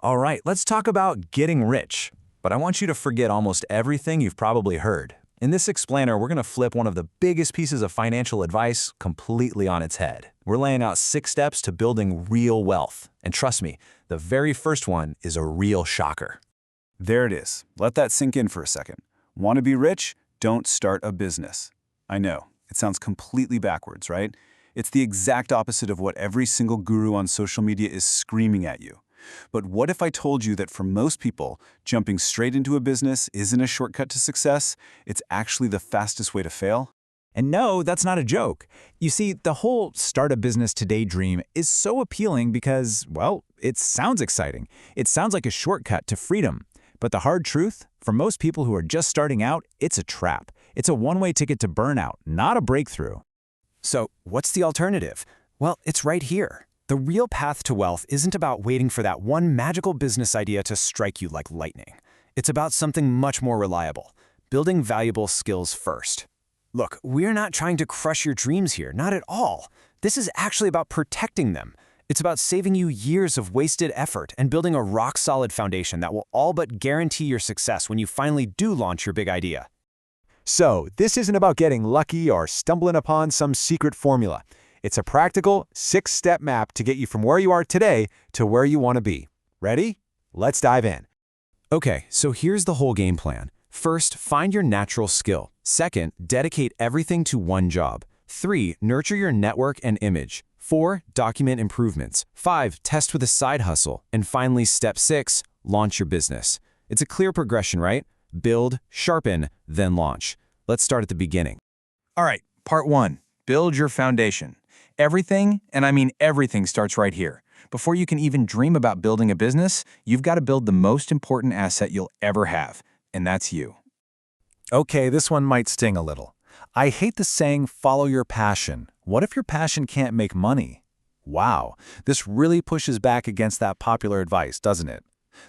All right, let's talk about getting rich. But I want you to forget almost everything you've probably heard. In this explainer, we're going to flip one of the biggest pieces of financial advice completely on its head. We're laying out 6 steps to building real wealth. And trust me, the very first one is a real shocker. There it is. Let that sink in for a second. Want to be rich? Don't start a business. I know, it sounds completely backwards, right? It's the exact opposite of what every single guru on social media is screaming at you. But what if I told you that for most people, jumping straight into a business isn't a shortcut to success, it's actually the fastest way to fail? And no, that's not a joke. You see, the whole start a business today dream is so appealing because, well, it sounds exciting. It sounds like a shortcut to freedom. But the hard truth, for most people who are just starting out, it's a trap. It's a one-way ticket to burnout, not a breakthrough. So, what's the alternative? Well, it's right here. The real path to wealth isn't about waiting for that one magical business idea to strike you like lightning. It's about something much more reliable, building valuable skills first. Look, we're not trying to crush your dreams here, not at all. This is actually about protecting them. It's about saving you years of wasted effort and building a rock-solid foundation that will all but guarantee your success when you finally do launch your big idea. So, this isn't about getting lucky or stumbling upon some secret formula. It's a practical 6-step map to get you from where you are today to where you want to be. Ready? Let's dive in. Okay, so here's the whole game plan. First, find your natural skill. Second, dedicate everything to one job. 3, nurture your network and image. 4, document improvements. 5, test with a side hustle. And finally, step 6, launch your business. It's a clear progression, right? Build, sharpen, then launch. Let's start at the beginning. All right, part 1, build your foundation. Everything, and I mean everything, starts right here. Before you can even dream about building a business, you've got to build the most important asset you'll ever have, and that's you. Okay, this one might sting a little. I hate the saying, follow your passion. What if your passion can't make money? Wow, this really pushes back against that popular advice, doesn't it?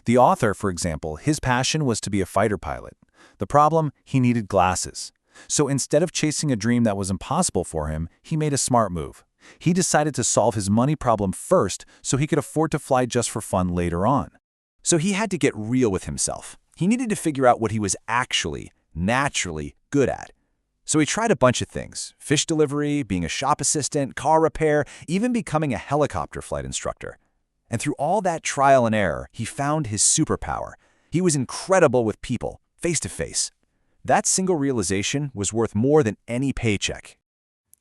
The author, for example, his passion was to be a fighter pilot. The problem, he needed glasses. So instead of chasing a dream that was impossible for him, he made a smart move. He decided to solve his money problem first so he could afford to fly just for fun later on. So he had to get real with himself. He needed to figure out what he was actually, naturally good at. So he tried a bunch of things: fish delivery, being a shop assistant, car repair, even becoming a helicopter flight instructor. And through all that trial and error, he found his superpower. He was incredible with people, face to face. That single realization was worth more than any paycheck.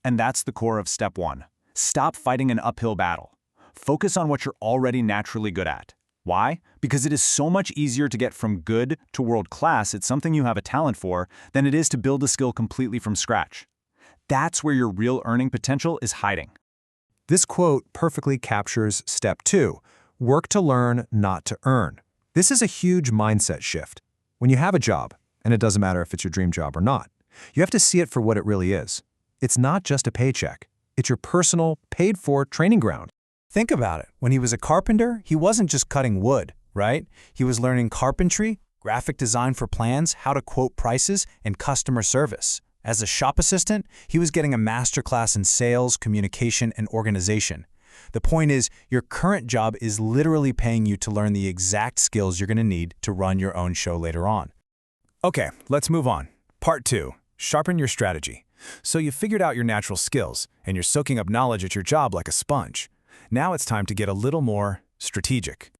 And that's the core of step 1. Stop fighting an uphill battle. Focus on what you're already naturally good at. Why? Because it is so much easier to get from good to world class at something you have a talent for than it is to build a skill completely from scratch. That's where your real earning potential is hiding. This quote perfectly captures step 2, work to learn, not to earn. This is a huge mindset shift. When you have a job, and it doesn't matter if it's your dream job or not, you have to see it for what it really is. It's not just a paycheck. It's your personal, paid-for training ground. Think about it. When he was a carpenter, he wasn't just cutting wood, right? He was learning carpentry, graphic design for plans, how to quote prices, and customer service. As a shop assistant, he was getting a masterclass in sales, communication, and organization. The point is, your current job is literally paying you to learn the exact skills you're going to need to run your own show later on. Okay, let's move on. Part 2, sharpen your strategy. So you've figured out your natural skills, and you're soaking up knowledge at your job like a sponge. Now it's time to get a little more strategic.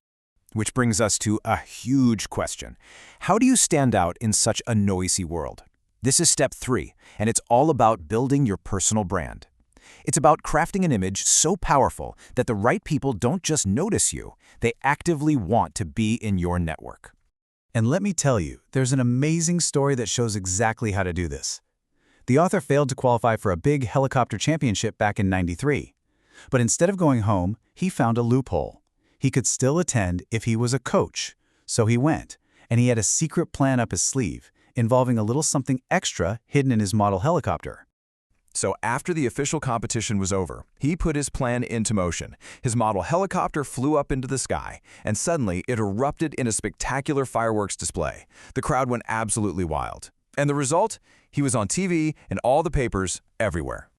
Which brings us to a huge question. How do you stand out in such a noisy world? This is step 3, and it's all about building your personal brand. It's about crafting an image so powerful that the right people don't just notice you, they actively want to be in your network. And let me tell you, there's an amazing story that shows exactly how to do this. The author failed to qualify for a big helicopter championship back in '93. But instead of going home, he found a loophole. He could still attend if he was a coach. So he went, and he had a secret plan up his sleeve, involving a little something extra hidden in his model helicopter. So after the official competition was over, he put his plan into motion. His model helicopter flew up into the sky, and suddenly it erupted in a spectacular fireworks display. The crowd went absolutely wild. And the result? He was on TV and all the papers everywhere.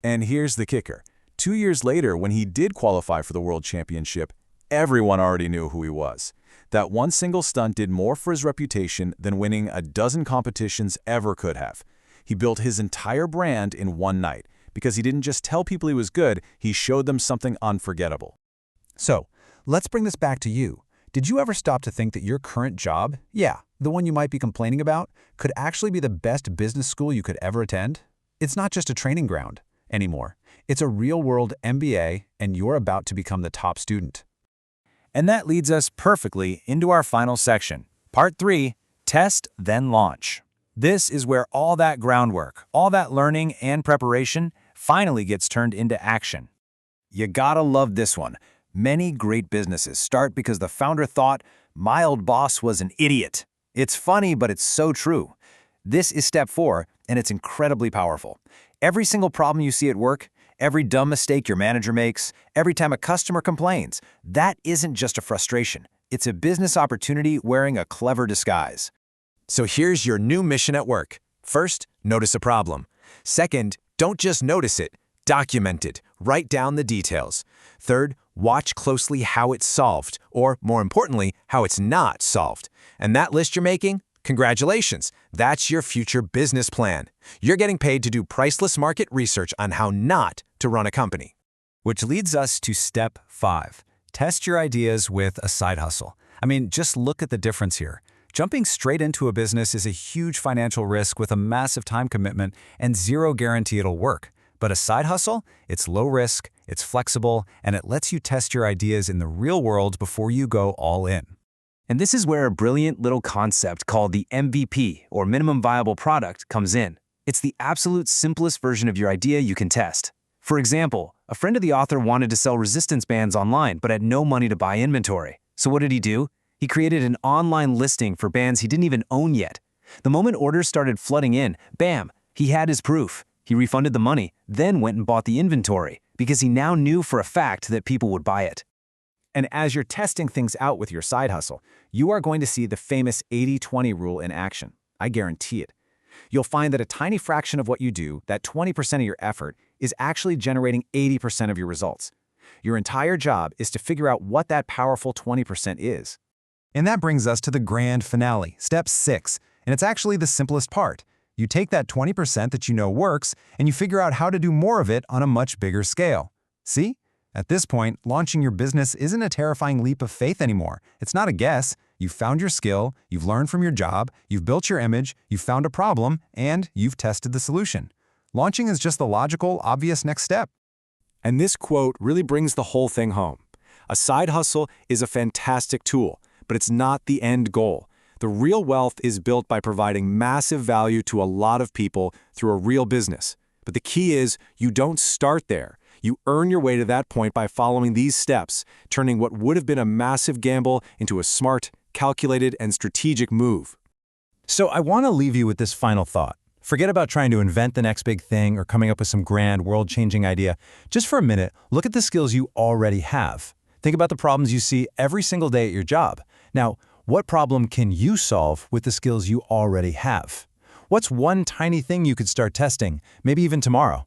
And here's the kicker. 2 years later, when he did qualify for the World Championship, Everyone already knew who he was. That one single stunt did more for his reputation than winning a dozen competitions ever could have. He built his entire brand in one night, because he didn't just tell people he was good, he showed them something unforgettable. So, let's bring this back to you. Did you ever stop to think that your current job, yeah, the one you might be complaining about, could actually be the best business school you could ever attend? It's not just a training ground anymore. It's a real-world MBA, and you're about to become the top student. And that leads us perfectly into our final section. Part 3, Test, then Launch. This is where all that groundwork, all that learning and preparation finally gets turned into action. You gotta love this one. Many great businesses start because the founder thought, my old boss was an idiot. It's funny, but it's so true. This is step 4, and it's incredibly powerful. Every single problem you see at work, every dumb mistake your manager makes, every time a customer complains, that isn't just a frustration. It's a business opportunity wearing a clever disguise. So here's your new mission at work. First, notice a problem. Second, don't just notice it, document it, write down the details. Third, watch closely how it's solved, or more importantly, how it's not solved. And that list you're making? Congratulations, that's your future business plan. You're getting paid to do priceless market research on how not to run a company. Which leads us to step 5. Test your ideas with a side hustle. I mean, just look at the difference here. Jumping straight into a business is a huge financial risk with a massive time commitment and zero guarantee it'll work. But a side hustle, it's low risk, it's flexible, and it lets you test your ideas in the real world before you go all in. And this is where a brilliant little concept called the MVP, or minimum viable product, comes in. It's the absolute simplest version of your idea you can test. For example, a friend of the author wanted to sell resistance bands online but had no money to buy inventory. So what did he do? He created an online listing for bands he didn't even own yet. The moment orders started flooding in, bam, he had his proof. He refunded the money, then went and bought the inventory, because he now knew for a fact that people would buy it. And as you're testing things out with your side hustle, you are going to see the famous 80-20 rule in action. I guarantee it. You'll find that a tiny fraction of what you do, that 20% of your effort, is actually generating 80% of your results. Your entire job is to figure out what that powerful 20% is. And that brings us to the grand finale, step 6, and it's actually the simplest part. You take that 20% that you know works, and you figure out how to do more of it on a much bigger scale. See? At this point, launching your business isn't a terrifying leap of faith anymore. It's not a guess. You've found your skill, you've learned from your job, you've built your image, you've found a problem, and you've tested the solution. Launching is just the logical, obvious next step. And this quote really brings the whole thing home. A side hustle is a fantastic tool, but it's not the end goal. The real wealth is built by providing massive value to a lot of people through a real business. But the key is you don't start there. You earn your way to that point by following these steps, turning what would have been a massive gamble into a smart, calculated, and strategic move. So I want to leave you with this final thought. Forget about trying to invent the next big thing or coming up with some grand, world-changing idea. Just for a minute, look at the skills you already have. Think about the problems you see every single day at your job. Now, what problem can you solve with the skills you already have? What's one tiny thing you could start testing, maybe even tomorrow?